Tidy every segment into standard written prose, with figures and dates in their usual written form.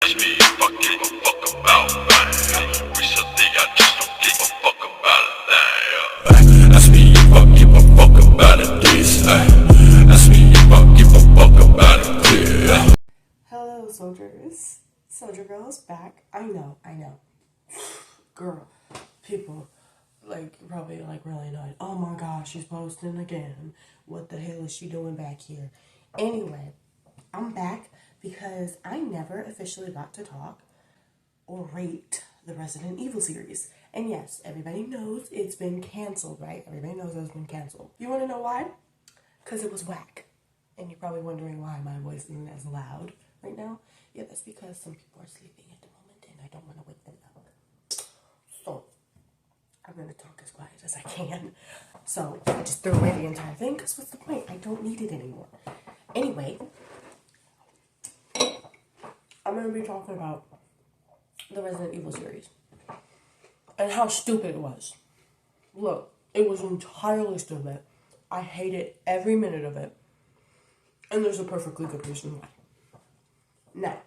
ask me if I give a fuck about man. Recently I just don't give a fuck about a thing. Ask me if I give a fuck about it this. Ask me if I give a fuck about it this. Hello, soldiers. Soldier Girl is back. I know. Girl, people, probably, really annoyed. Oh my gosh, she's posting again. What the hell is she doing back here? Anyway, I'm back because I never officially got to talk or rate the Resident Evil series. And yes, everybody knows it's been canceled, right? Everybody knows it's been canceled. You want to know why? Because it was whack. And you're probably wondering why my voice isn't as loud right now. Yeah, that's because some people are sleeping at the moment and I don't want to wake them up. So, I'm going to talk as quiet as I can. So, I just threw away the entire thing because what's the point? I don't need it anymore. Anyway, I'm going to be talking about the Resident Evil series and how stupid it was. Look, it was entirely stupid. I hated every minute of it. And there's a perfectly good reason why. Now,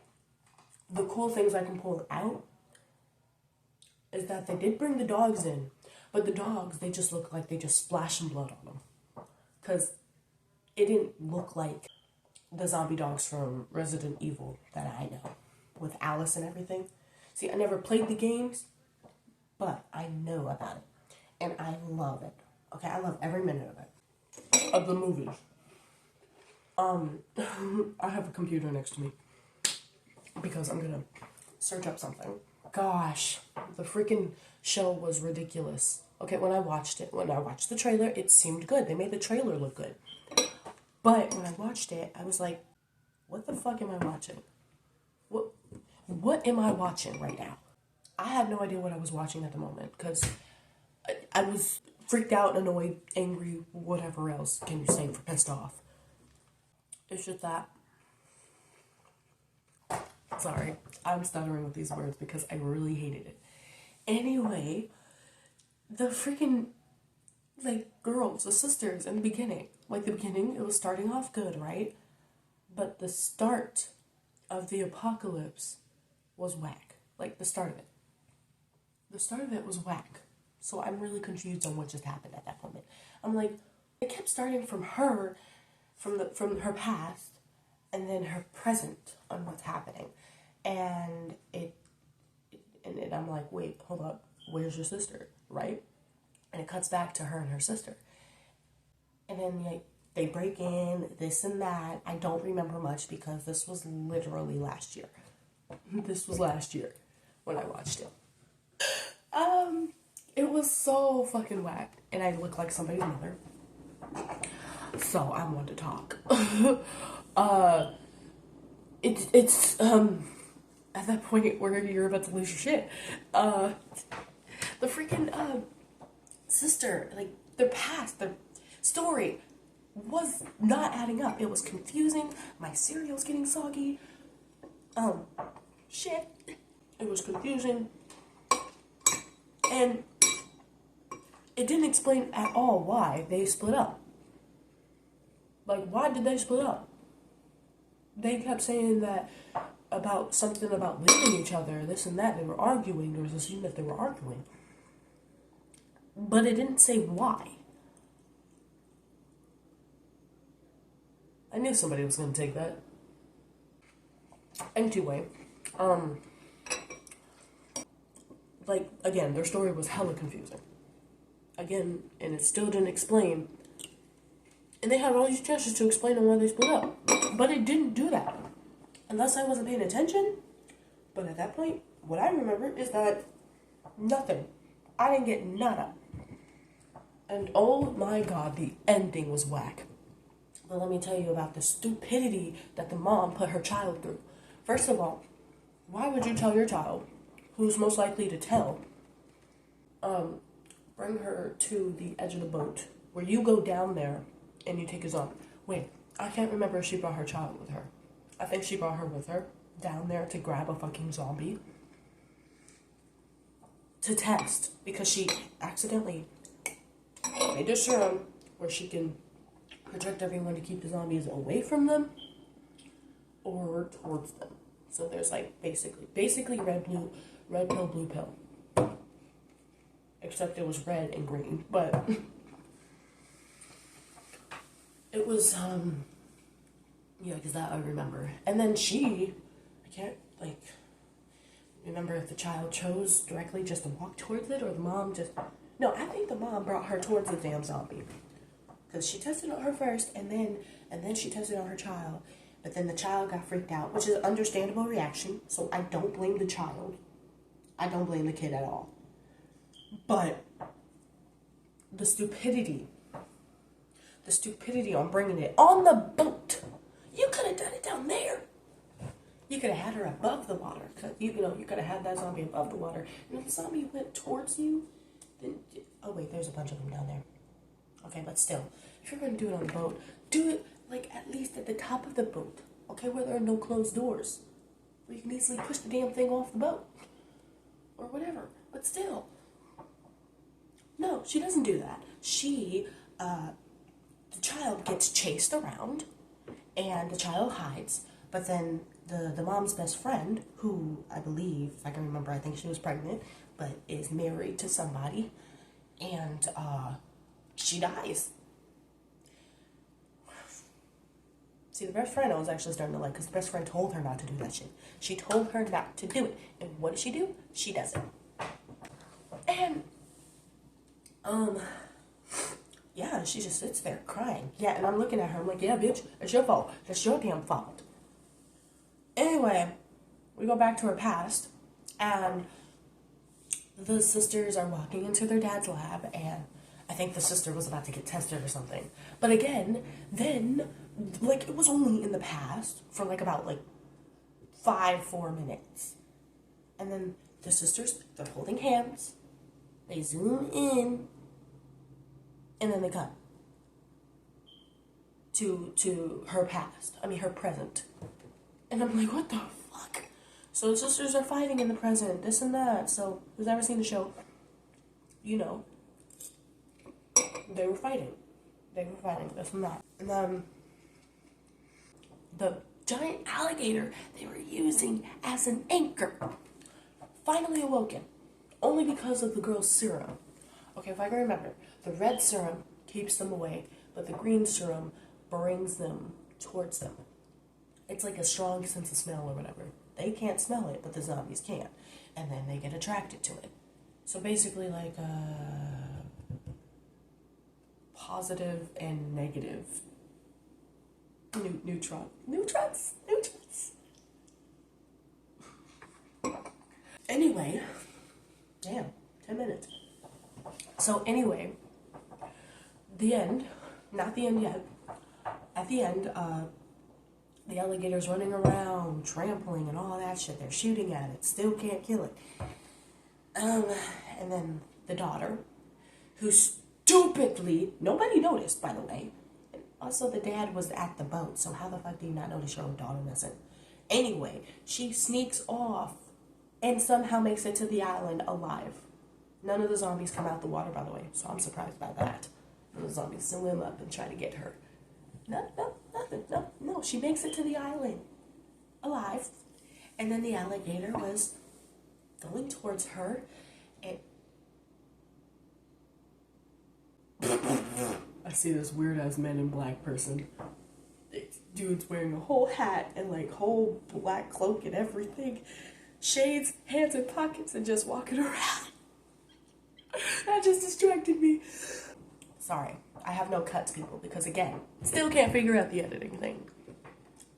the cool things I can pull out is that they did bring the dogs in. But the dogs, they just look like they just splashed some blood on them. Because it didn't look like the zombie dogs from Resident Evil that I know. With Alice and everything. See, I never played the games, but I know about it. And I love it. Okay, I love every minute of it. Of the movies. I have a computer next to me. Because I'm gonna search up something. Gosh, the freaking show was ridiculous. Okay, when I watched the trailer, it seemed good. They made the trailer look good. But when I watched it, I was like, what the fuck am I watching? What am I watching right now? I had no idea what I was watching at the moment because I was freaked out, annoyed, angry, whatever else can you say for pissed off. It's just that. Sorry, I'm stuttering with these words because I really hated it. Anyway, the freaking, girls, the sisters in the beginning. It was starting off good, right? But the start of the apocalypse was whack. The start of it. The start of it was whack. So I'm really confused on what just happened at that moment. I'm like, it kept starting from her, from her past, and then her present on what's happening. And I'm like, wait, hold up, where's your sister, right? And it cuts back to her and her sister. And then they break in, this and that. I don't remember much because this was literally last year. This was last year when I watched it. It was so fucking whack. And I look like somebody's mother. So I want to talk. It's at that point where you're about to lose your shit. The freaking sister, their past, their story was not adding up. It was confusing. My cereal's getting soggy. Shit. It was confusing. And it didn't explain at all why they split up. Why did they split up? They kept saying that about something about leaving each other, this and that. They were arguing. There was a scene that they were arguing. But it didn't say why. I knew somebody was going to take that. Anyway, again, their story was hella confusing. Again, and it still didn't explain. And they had all these chances to explain on why they split up. But it didn't do that. Unless I wasn't paying attention. But at that point, what I remember is that nothing. I didn't get nada. And oh my god, the ending was whack. But let me tell you about the stupidity that the mom put her child through. First of all, why would you tell your child, who's most likely to tell, bring her to the edge of the boat, where you go down there and you take a zombie. Wait, I can't remember if she brought her child with her. I think she brought her with her down there to grab a fucking zombie to test, because she accidentally made a serum where she can protect everyone to keep the zombies away from them or towards them. So there's like basically red pill, blue pill. Except it was red and green, but it was yeah, because that I remember. And then I can't remember if the child chose directly just to walk towards it, or the mom just. No, I think the mom brought her towards the damn zombie, because she tested on her first, and then she tested on her child. But then the child got freaked out, which is an understandable reaction. So I don't blame the child. I don't blame the kid at all. But the stupidity on bringing it on the boat. You could have done it down there. You could have had her above the water. You could have had that zombie above the water. And if the zombie went towards you, then... Oh, wait, there's a bunch of them down there. Okay, but still, if you're going to do it on the boat, do it, at least at the top of the boat. Okay, where there are no closed doors. Where you can easily push the damn thing off the boat. Or whatever. But still. No, she doesn't do that. The child gets chased around, and the child hides, but then the mom's best friend, who I believe, if I can remember, I think she was pregnant, but is married to somebody, and she dies. See, the best friend I was actually starting to like, because the best friend told her not to do that shit. She told her not to do it, and what does she do? She does it. And yeah, she just sits there crying. Yeah, and I'm looking at her. I'm like, yeah, bitch, it's your fault. That's your damn fault. Anyway, we go back to her past, and the sisters are walking into their dad's lab, and I think the sister was about to get tested or something. But again, then, it was only in the past for about 4 minutes. And then the sisters, they're holding hands. They zoom in. And then they cut to her past. Her present. And I'm like, what the fuck? So the sisters are fighting in the present, this and that. So who's ever seen the show, they were fighting. This and that. And then the giant alligator they were using as an anchor finally awoken. Only because of the girl's serum. Okay, if I can remember, the red serum keeps them away, but the green serum brings them towards them. It's like a strong sense of smell or whatever. They can't smell it, but the zombies can. And then they get attracted to it. So basically positive and negative neutrons. Anyway, damn, 10 minutes. So anyway, the end, not the end yet. At the end, the alligator's running around, trampling and all that shit. They're shooting at it, still can't kill it. And then the daughter, who stupidly, nobody noticed, by the way. Also, the dad was at the boat, so how the fuck do you not notice your own daughter missing? Anyway, she sneaks off and somehow makes it to the island alive. None of the zombies come out the water, by the way, so I'm surprised by that. The zombies swim up and try to get her. Nothing. No, she makes it to the island alive. And then the alligator was going towards her. And I see this weird-ass Men in Black person. Dude's wearing a whole hat and whole black cloak and everything. Shades, hands in pockets, and just walking around. That just distracted me. Sorry, I have no cuts, people, because again, still can't figure out the editing thing.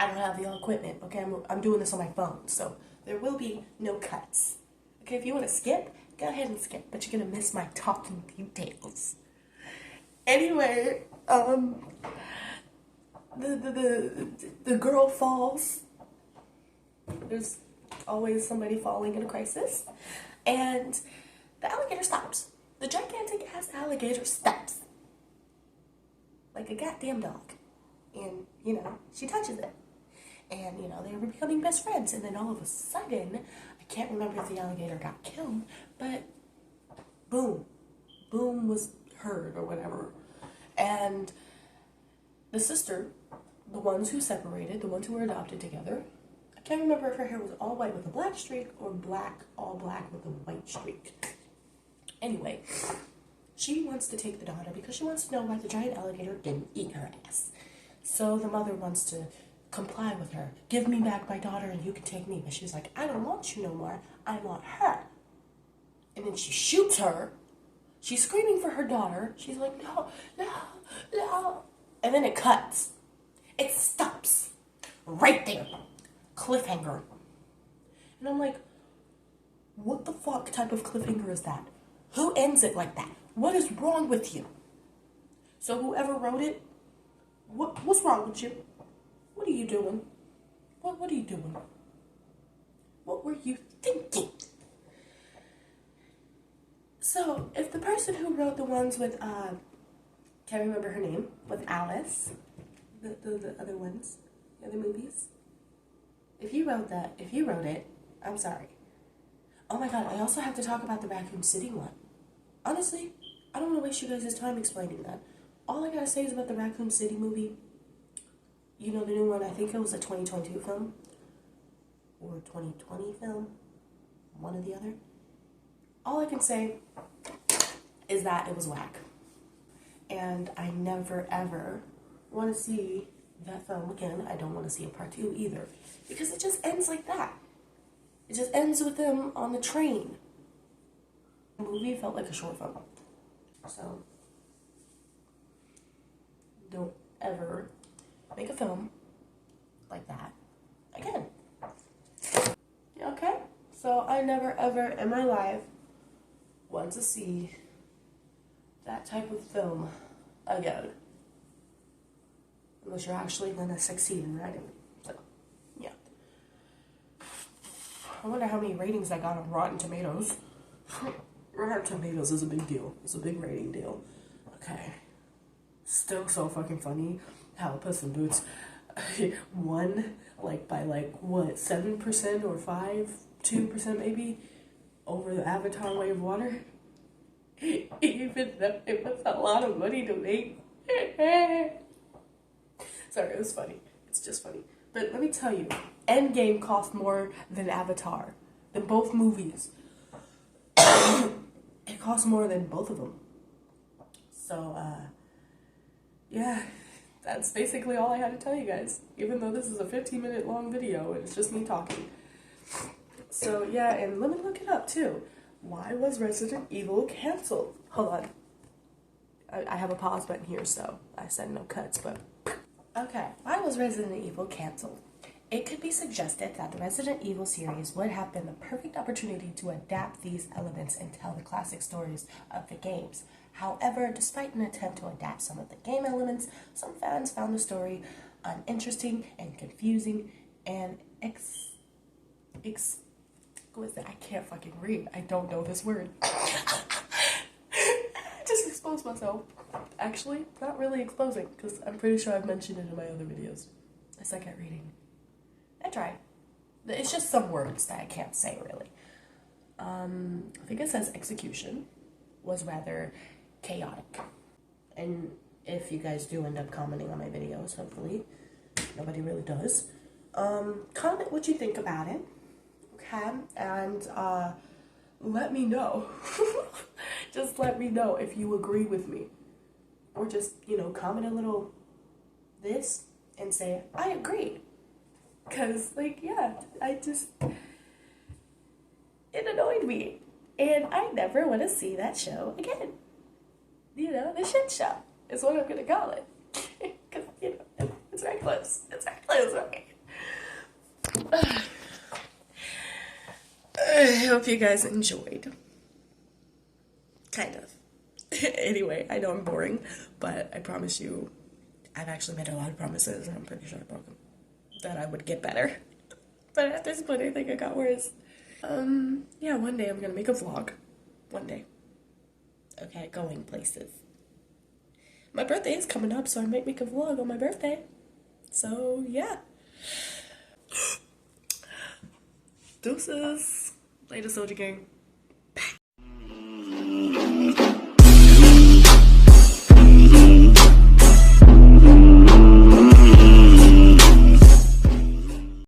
I don't have the equipment, okay? I'm doing this on my phone, so there will be no cuts. Okay, if you want to skip, go ahead and skip, but you're gonna miss my talking details. Anyway, the girl falls. There's always somebody falling in a crisis, and the alligator stops. The gigantic ass alligator stops. Like a goddamn dog. And, she touches it. And, they were becoming best friends. And then all of a sudden, I can't remember if the alligator got killed, but boom. Boom was heard or whatever. And the sister, the ones who separated, the ones who were adopted together, I can't remember if her hair was all white with a black streak or all black with a white streak. Anyway, she wants to take the daughter because she wants to know why the giant alligator didn't eat her ass. So the mother wants to comply with her. Give me back my daughter and you can take me. But she's like, I don't want you no more. I want her. And then she shoots her. She's screaming for her daughter. She's like, no, no, no. And then it cuts. It stops. Right there. Cliffhanger. And I'm like, what the fuck type of cliffhanger is that? Who ends it like that? What is wrong with you? So whoever wrote it, what's wrong with you? What are you doing? What are you doing? What were you thinking? So, if the person who wrote the ones with, can't remember her name, with Alice, the other ones, the other movies, if you wrote it, I'm sorry. Oh my god, I also have to talk about the Raccoon City one. Honestly, I don't want to waste you guys' time explaining that. All I gotta say is about the Raccoon City movie. You know, the new one, I think it was a 2022 film. Or 2020 film. One or the other. All I can say is that it was whack. And I never, ever want to see that film again. I don't want to see a part 2 either. Because it just ends like that. It just ends with them on the train. The movie felt like a short film. So, don't ever make a film like that again. Okay? So, I never, ever in my life want to see that type of film again. Unless you're actually gonna succeed in writing. So, yeah. I wonder how many ratings I got on Rotten Tomatoes. Rotten Tomatoes is a big deal. It's a big rating deal. Okay. Still so fucking funny how Puss in Boots won, like, by, like, what, 7% or 2% maybe, over the Avatar Way of Water? Even though it was a lot of money to make. Sorry, it was funny. It's just funny. But let me tell you, Endgame cost more than Avatar. Than both movies. It cost more than both of them. So, yeah, that's basically all I had to tell you guys. Even though this is a 15-minute long video, and it's just me talking. So, yeah, and let me look it up, too. Why was Resident Evil canceled? Hold on. I have a pause button here, so I said no cuts, but... Okay, why was Resident Evil canceled? It could be suggested that the Resident Evil series would have been the perfect opportunity to adapt these elements and tell the classic stories of the games. However, despite an attempt to adapt some of the game elements, some fans found the story uninteresting and confusing and what is that? I can't fucking read. I don't know this word. Just exposed myself. Actually, not really exposing, because I'm pretty sure I've mentioned it in my other videos. I suck at reading. I tried. It's just some words that I can't say, really. I think it says execution was rather chaotic. And if you guys do end up commenting on my videos, hopefully, nobody really does, comment what you think about it. Okay, and let me know. Just let me know if you agree with me. Or just, you know, comment a little this and say, I agree. Because, like, yeah, it annoyed me. And I never want to see that show again. You know, the shit show is what I'm going to call it. Because, you know, it's reckless. It's reckless, right? I hope you guys enjoyed. Kind of. Anyway, I know I'm boring, but I promise you, I've actually made a lot of promises, and I'm pretty sure I broke them, that I would get better. But at this point, I think it got worse. Yeah, one day I'm gonna make a vlog. One day. Okay, going places. My birthday is coming up, so I might make a vlog on my birthday. So, yeah. Deuces. Later, Soldier Gang.